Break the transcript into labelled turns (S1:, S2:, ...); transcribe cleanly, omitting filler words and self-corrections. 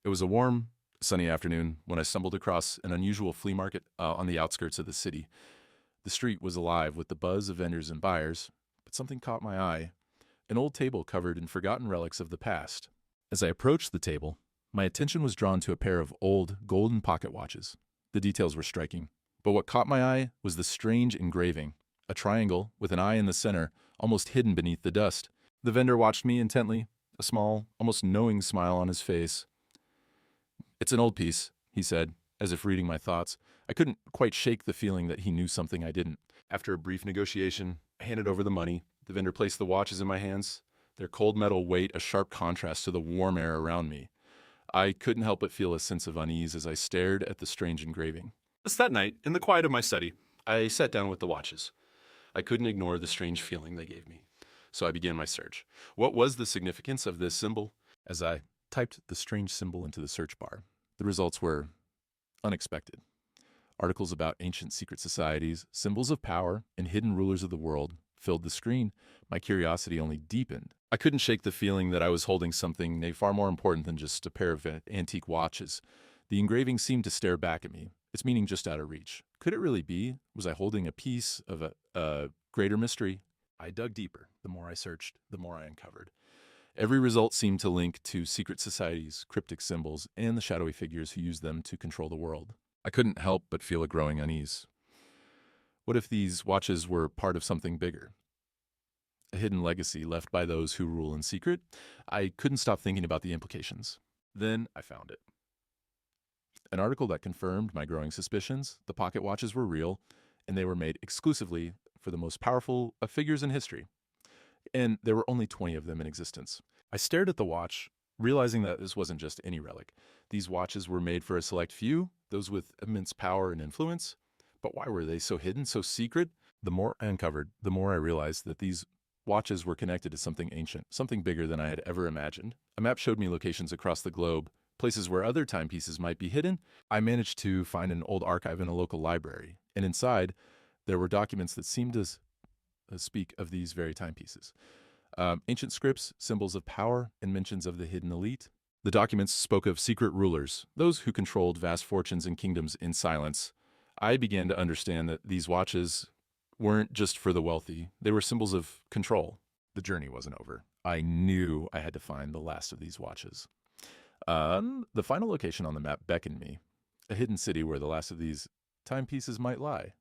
S1: It was a warm, sunny afternoon when I stumbled across an unusual flea market on the outskirts of the city. The street was alive with the buzz of vendors and buyers, but something caught my eye, an old table covered in forgotten relics of the past. As I approached the table, my attention was drawn to a pair of old, golden pocket watches. The details were striking, but what caught my eye was the strange engraving, a triangle with an eye in the center, almost hidden beneath the dust. The vendor watched me intently, a small, almost knowing smile on his face. "It's an old piece," he said, as if reading my thoughts. I couldn't quite shake the feeling that he knew something I didn't. After a brief negotiation, I handed over the money. The vendor placed the watches in my hands, their cold metal weight a sharp contrast to the warm air around me. I couldn't help but feel a sense of unease as I stared at the strange engraving. Just that night, in the quiet of my study, I sat down with the watches. I couldn't ignore the strange feeling they gave me. So I began my search. What was the significance of this symbol? As I typed the strange symbol into the search bar, the results were unexpected. Articles about ancient secret societies, symbols of power, and hidden rulers of the world filled the screen. My curiosity only deepened. I couldn't shake the feeling that I was holding something far more important than just a pair of antique watches. The engraving seemed to stare back at me, its meaning just out of reach. Could it really be? Was I holding a piece of a greater mystery? I dug deeper. The more I searched, the more I uncovered. Every result seemed to link to secret societies, cryptic symbols, and the shadowy figures who used them to control the world. I couldn't help but feel a growing unease. What if these watches were part of something bigger? A hidden legacy left by those who rule in secret? I couldn't stop thinking about the implications. Then I found it. An article that confirmed my growing suspicions. The pocket watches were real, and they were made exclusively for the most powerful of figures in history. And there were only 20 of them in existence. I stared at the watch, realizing that this wasn't just any relic. These watches were made for a select few, those with immense power and influence. But why were they so hidden, so secret? The more I uncovered, the more I realized that these watches were connected to something ancient, something bigger than I had ever imagined. A map showed me locations across the globe, places where other timepieces might be hidden. I managed to find an old archive in a local library, and inside, there were documents that seemed to speak of these very timepieces. Ancient scripts, symbols of power, and mentions of the hidden elite. The documents spoke of secret rulers, those who controlled vast fortunes and kingdoms in silence. I began to understand that these watches weren't just for the wealthy. They were symbols of control. The journey wasn't over. I knew I had to find the last of these watches. The final location on the map beckoned me, a hidden city where the last of these timepieces might lie.